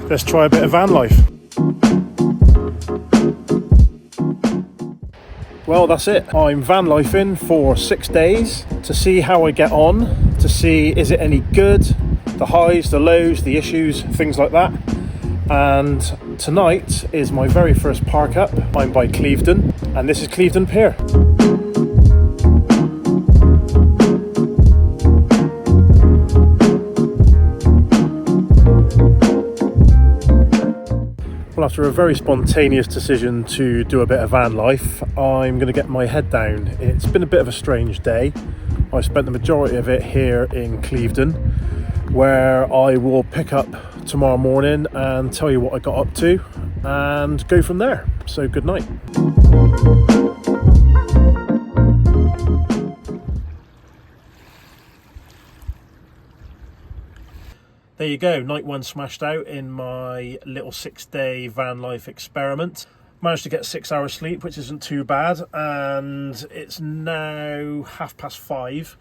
let's try a bit of van life. Well, that's it. I'm van lifing for 6 days to see how I get on, to see is it any good, the highs, the lows, the issues, things like that. And tonight is my very first park up. I'm by Clevedon, and this is Clevedon Pier. Well, after a very spontaneous decision to do a bit of van life, I'm going to get my head down. It's been a bit of a strange day. I spent the majority of it here in Clevedon, where I will pick up tomorrow morning and tell you what I got up to and go from there. So good night. There you go, night one smashed out in my little 6-day van life experiment. Managed to get 6 hours sleep, which isn't too bad, and it's now 5:30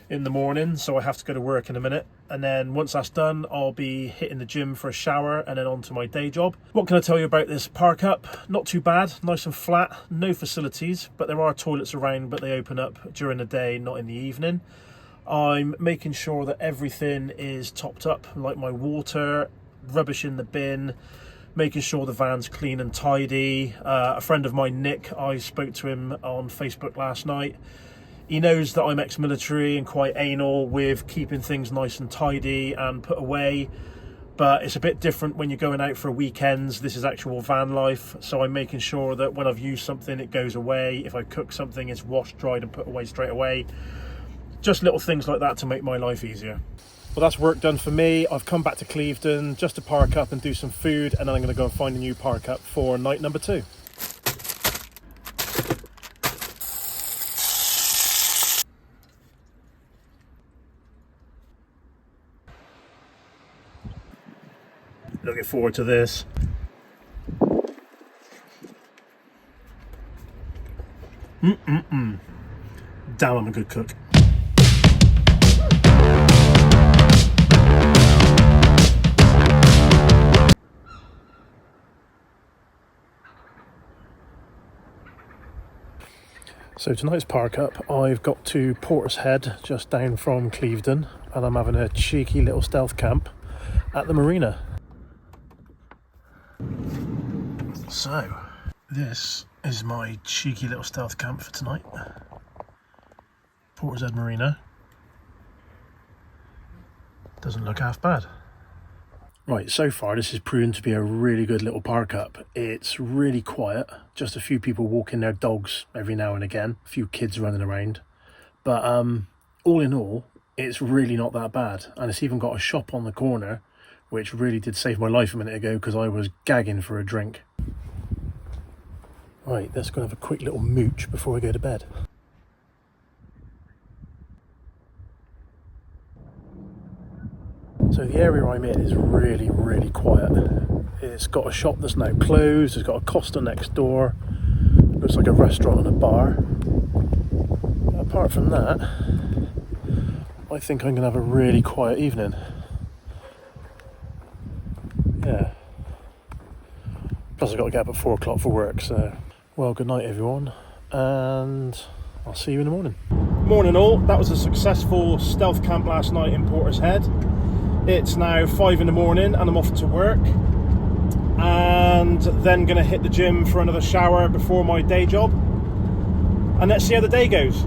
in the morning, so I have to go to work in a minute. And then once that's done, I'll be hitting the gym for a shower and then on to my day job. What can I tell you about this park up? Not too bad, nice and flat, no facilities, but there are toilets around, but they open up during the day, not in the evening. I'm making sure that everything is topped up, like my water, rubbish in the bin, making sure the van's clean and tidy. A friend of mine, Nick, I spoke to him on Facebook last night. He knows that I'm ex-military and quite anal with keeping things nice and tidy and put away, but it's a bit different when you're going out for weekends. This is actual van life, so I'm making sure that when I've used something, it goes away. If I cook something, it's washed, dried and put away straight away. Just little things like that to make my life easier. Well, that's work done for me. I've come back to Clevedon just to park up and do some food, and then I'm going to go and find a new park up for night number 2. Looking forward to this. Damn, I'm a good cook. So tonight's park up, I've got to Portishead, just down from Clevedon, and I'm having a cheeky little stealth camp at the marina. So, this is my cheeky little stealth camp for tonight. Portishead Marina. Doesn't look half bad. Right, so far this has proven to be a really good little park up. It's really quiet, just a few people walking their dogs every now and again, a few kids running around. But all in all, it's really not that bad. And it's even got a shop on the corner, which really did save my life a minute ago because I was gagging for a drink. Right, let's go and have a quick little mooch before we go to bed. So the area I'm in is really, really quiet. It's got a shop that's now closed, it's got a Costa next door, looks like a restaurant and a bar. But apart from that, I think I'm going to have a really quiet evening. Yeah. Plus I've got to get up at 4 o'clock for work, so... Well, good night everyone, and I'll see you in the morning. Morning all, that was a successful stealth camp last night in Portishead. It's now 5 in the morning and I'm off to work, and then going to hit the gym for another shower before my day job, and let's see how the day goes.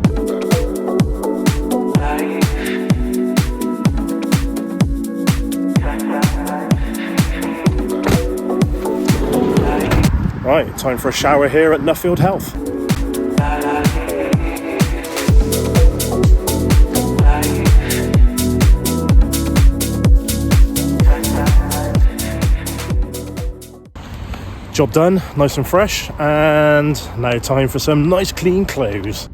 Right, time for a shower here at Nuffield Health. Job done, nice and fresh, and now time for some nice clean clothes.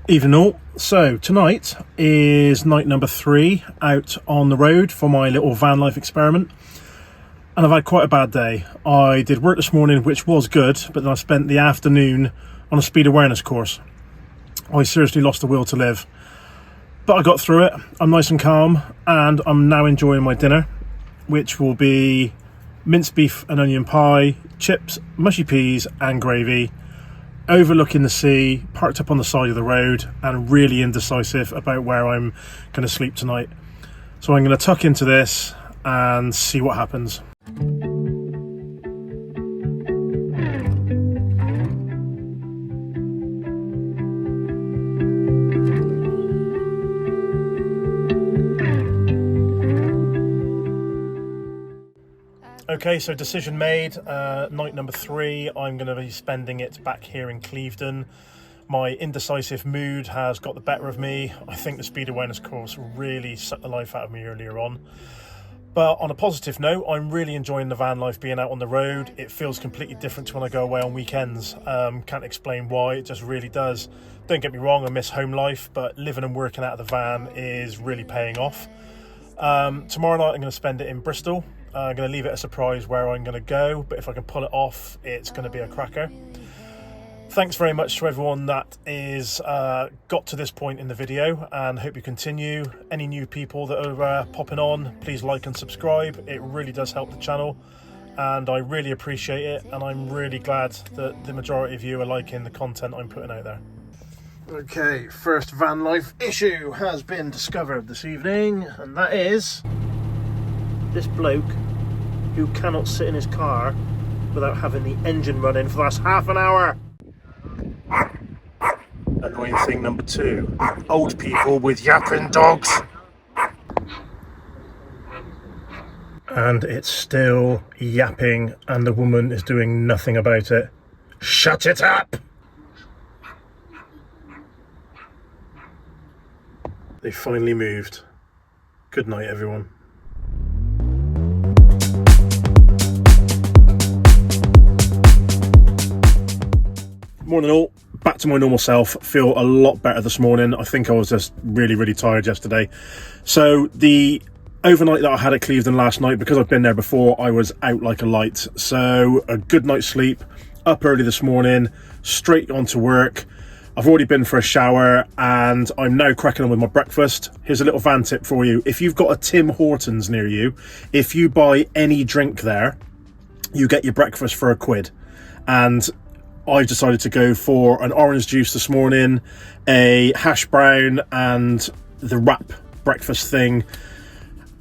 Evening all. So tonight is night number 3 out on the road for my little van life experiment. And I've had quite a bad day. I did work this morning, which was good, but then I spent the afternoon on a speed awareness course. I seriously lost the will to live. But I got through it. I'm nice and calm, and I'm now enjoying my dinner. which will be minced beef and onion pie, chips, mushy peas and gravy, overlooking the sea, parked up on the side of the road, and really indecisive about where I'm going to sleep tonight. So I'm going to tuck into this and see what happens. Okay, so decision made. Night number 3, I'm going to be spending it back here in Clevedon. My indecisive mood has got the better of me. I think the speed awareness course really sucked the life out of me earlier on. But on a positive note, I'm really enjoying the van life, being out on the road. It feels completely different to when I go away on weekends. Can't explain why, it just really does. Don't get me wrong, I miss home life, but living and working out of the van is really paying off. Tomorrow night I'm going to spend it in Bristol. I'm going to leave it a surprise where I'm going to go, but if I can pull it off, it's going to be a cracker. Thanks very much to everyone that is got to this point in the video, and hope you continue. Any new people that are popping on, please like and subscribe. It really does help the channel, and I really appreciate it, and I'm really glad that the majority of you are liking the content I'm putting out there. Okay, first van life issue has been discovered this evening, and that is this bloke who cannot sit in his car without having the engine running for the last half an hour. Annoying thing number 2, old people with yapping dogs. And it's still yapping and the woman is doing nothing about it. Shut it up! They finally moved. Good night, everyone. Morning all, back to my normal self. Feel a lot better this morning. I think I was just really tired yesterday. So the overnight that I had at Clevedon last night, because I've been there before, I was out like a light. So a good night's sleep, up early this morning, straight on to work. I've already been for a shower and I'm now cracking on with my breakfast. Here's a little van tip for you. If you've got a Tim Hortons near you, if you buy any drink there, you get your breakfast for £1. And I decided to go for an orange juice this morning, a hash brown and the wrap breakfast thing.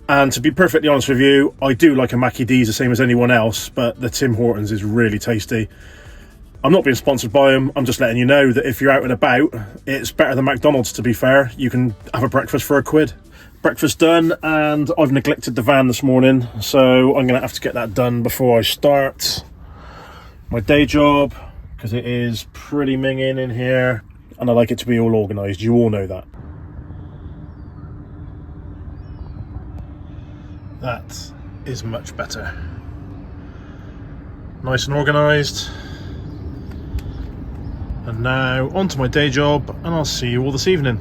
And to be perfectly honest with you, I do like a Mackie D's the same as anyone else, but the Tim Hortons is really tasty. I'm not being sponsored by them, I'm just letting you know that if you're out and about, it's better than McDonald's, to be fair. You can have a breakfast for £1. Breakfast done, and I've neglected the van this morning, so I'm going to have to get that done before I start my day job, because it is pretty minging in here and I like it to be all organised. You all know that. That is much better. Nice and organised. And now on to my day job, and I'll see you all this evening.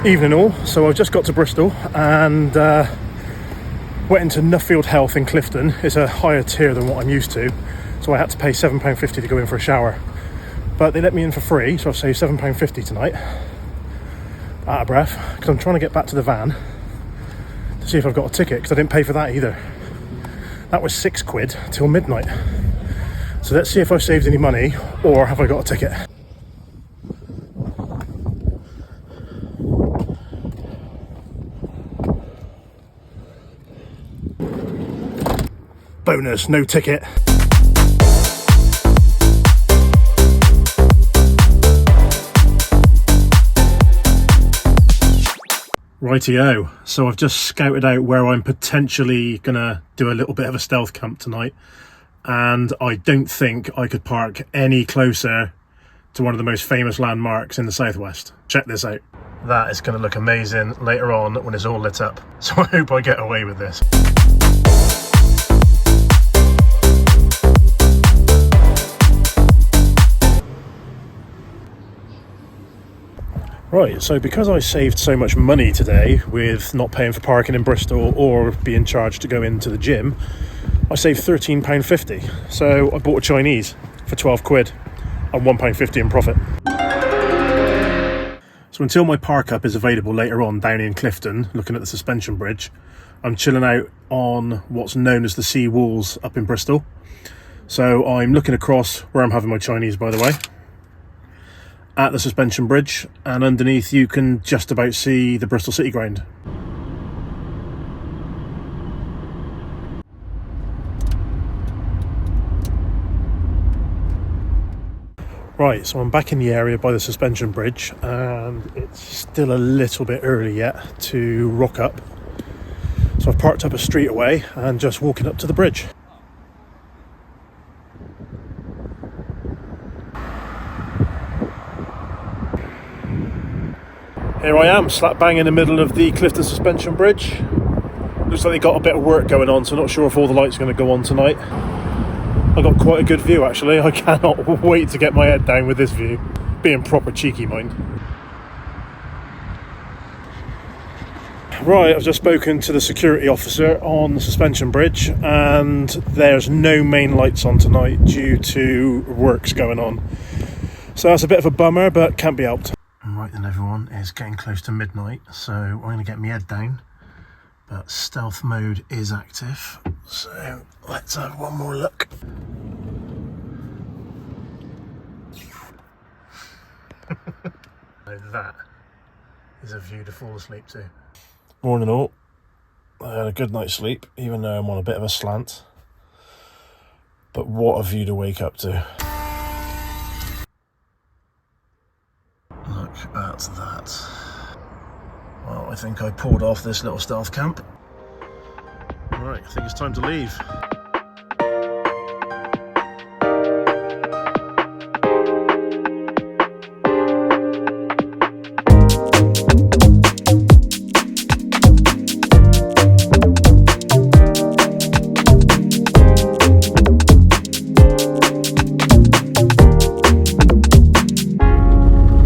Evening all, so I've just got to Bristol and went into Nuffield Health in Clifton. It's a higher tier than what I'm used to, so I had to pay £7.50 to go in for a shower. But they let me in for free, so I've saved £7.50 tonight. Out of breath, because I'm trying to get back to the van to see if I've got a ticket, because I didn't pay for that either. That was £6 till midnight. So let's see if I've saved any money, or have I got a ticket. Bonus, no ticket. Rightio, so I've just scouted out where I'm potentially gonna do a little bit of a stealth camp tonight, and I don't think I could park any closer to one of the most famous landmarks in the southwest. Check this out. That is gonna look amazing later on when it's all lit up, so I hope I get away with this. Right, so because I saved so much money today with not paying for parking in Bristol or being charged to go into the gym, I saved £13.50. So I bought a Chinese for £12 and £1.50 in profit. So until my park up is available later on down in Clevedon, looking at the suspension bridge, I'm chilling out on what's known as the sea walls up in Bristol. So I'm looking across where I'm having my Chinese, by the way, at the suspension bridge, and underneath you can just about see the Bristol City Ground. Right, so I'm back in the area by the suspension bridge, and it's still a little bit early yet to rock up. So I've parked up a street away and just walking up to the bridge. Here I am, slap bang in the middle of the Clevedon suspension bridge. Looks like they got a bit of work going on, so not sure if all the lights are going to go on tonight. I got quite a good view actually. I cannot wait to get my head down with this view. Being proper cheeky, mind. Right, I've just spoken to the security officer on the suspension bridge, and there's no main lights on tonight due to works going on. So that's a bit of a bummer, but can't be helped. Right then everyone, it's getting close to midnight, so I'm going to get my head down. But stealth mode is active, so let's have one more look. That is a view to fall asleep to. Morning all. I had a good night's sleep, even though I'm on a bit of a slant. But what a view to wake up to. Look at that. Well, I think I pulled off this little stealth camp. Right, I think it's time to leave.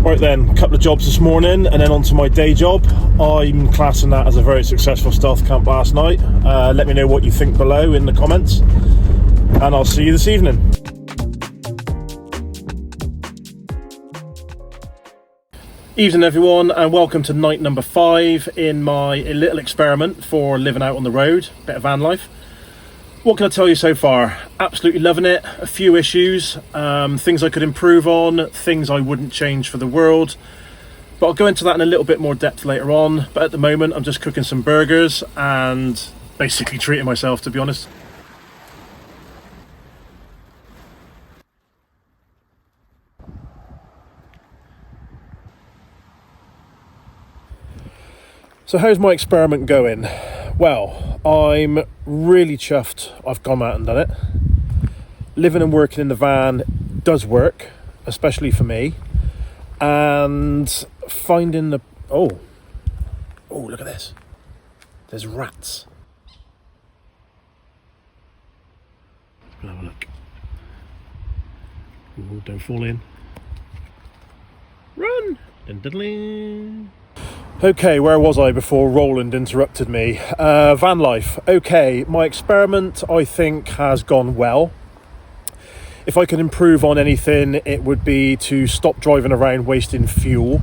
Right then, a couple of jobs this morning and then on to my day job. I'm classing that as a very successful stealth camp last night. Let me know what you think below in the comments, and I'll see you this evening. Evening everyone, and welcome to night number 5 in my little experiment for living out on the road, bit of van life. What can I tell you so far? Absolutely loving it. A few issues, things I could improve on, things I wouldn't change for the world. But I'll go into that in a little bit more depth later on. But at the moment, I'm just cooking some burgers and basically treating myself, to be honest. So how's my experiment going? Well, I'm really chuffed I've gone out and done it. Living and working in the van does work, especially for me. And finding the... Oh, look at this. There's rats. Have a look. Ooh, don't fall in. Run! Dun-dun-dun. Okay, where was I before Roland interrupted me? Van life. Okay, my experiment I think has gone well. If I could improve on anything, it would be to stop driving around wasting fuel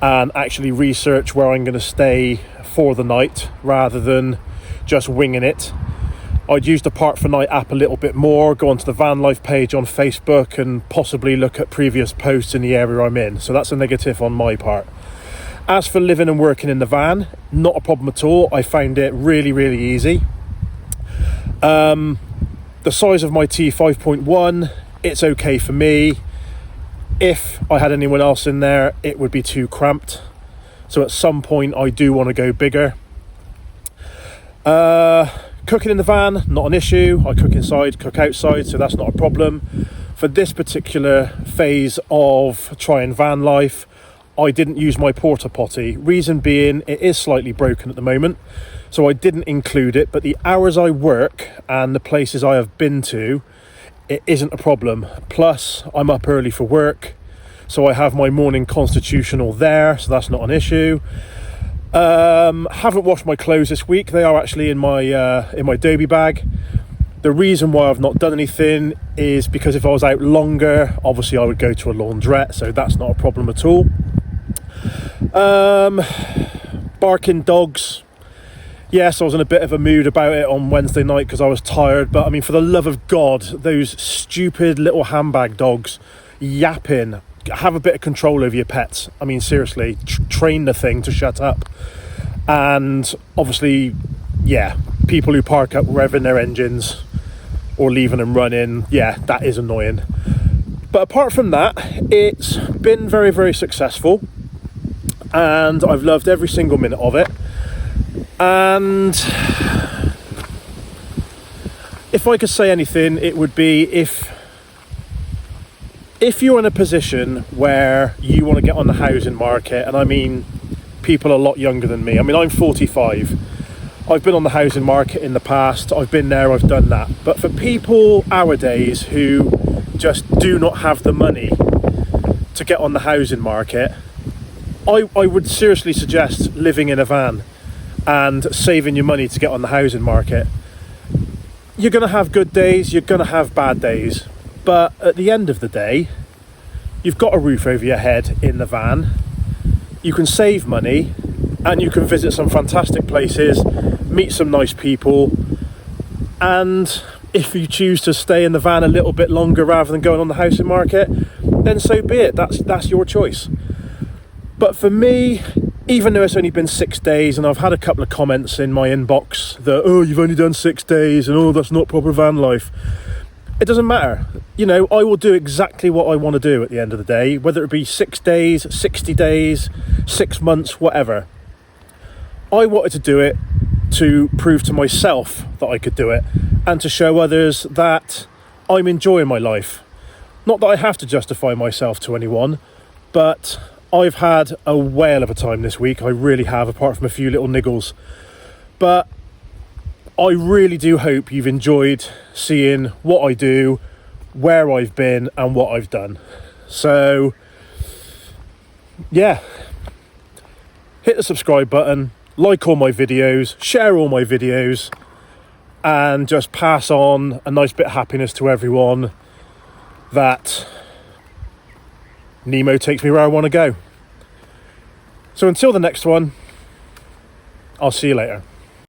and actually research where I'm going to stay for the night rather than just winging it. I'd use the Park for Night app a little bit more, go onto the Van Life page on Facebook and possibly look at previous posts in the area I'm in. So that's a negative on my part. As for living and working in the van, not a problem at all. I found it really, really easy. The size of my T5.1, it's okay for me. If I had anyone else in there, it would be too cramped. So at some point, I do want to go bigger. Cooking in the van, not an issue. I cook inside, cook outside, so that's not a problem. For this particular phase of trying van life, I didn't use my porta potty. Reason being, it is slightly broken at the moment, so I didn't include it. But the hours I work and the places I have been to, it isn't a problem. Plus, I'm up early for work, so I have my morning constitutional there, so that's not an issue. Haven't washed my clothes this week. They are actually in my Dobie bag. The reason why I've not done anything is because if I was out longer, obviously I would go to a laundrette, so that's not a problem at all. Barking dogs. Yes, I was in a bit of a mood about it on Wednesday night because I was tired, but I mean, for the love of God, those stupid little handbag dogs yapping. Have a bit of control over your pets. I mean, seriously, train the thing to shut up. And obviously, yeah, people who park up revving their engines or leaving them running, yeah, that is annoying. But apart from that, it's been very, very successful, and I've loved every single minute of it. And if I could say anything, it would be if you're in a position where you want to get on the housing market, and I mean people a lot younger than me. I mean, I'm 45. I've been on the housing market in the past. I've been there, I've done that. But for people nowadays who just do not have the money to get on the housing market, I would seriously suggest living in a van and saving your money to get on the housing market. You're going to have good days, you're going to have bad days. But at the end of the day, you've got a roof over your head in the van. You can save money and you can visit some fantastic places, meet some nice people. And if you choose to stay in the van a little bit longer rather than going on the housing market, then so be it. That's your choice. But for me, even though it's only been 6 days, and I've had a couple of comments in my inbox that, oh, you've only done 6 days and oh, that's not proper van life. It doesn't matter. You know, I will do exactly what I want to do at the end of the day, whether it be 6 days, 60 days, 6 months, whatever. I wanted to do it to prove to myself that I could do it and to show others that I'm enjoying my life. Not that I have to justify myself to anyone, but I've had a whale of a time this week. I really have, apart from a few little niggles. But I really do hope you've enjoyed seeing what I do, where I've been and what I've done. So, yeah, hit the subscribe button, like all my videos, share all my videos, and just pass on a nice bit of happiness to everyone that Nemo takes me where I want to go. So until the next one, I'll see you later.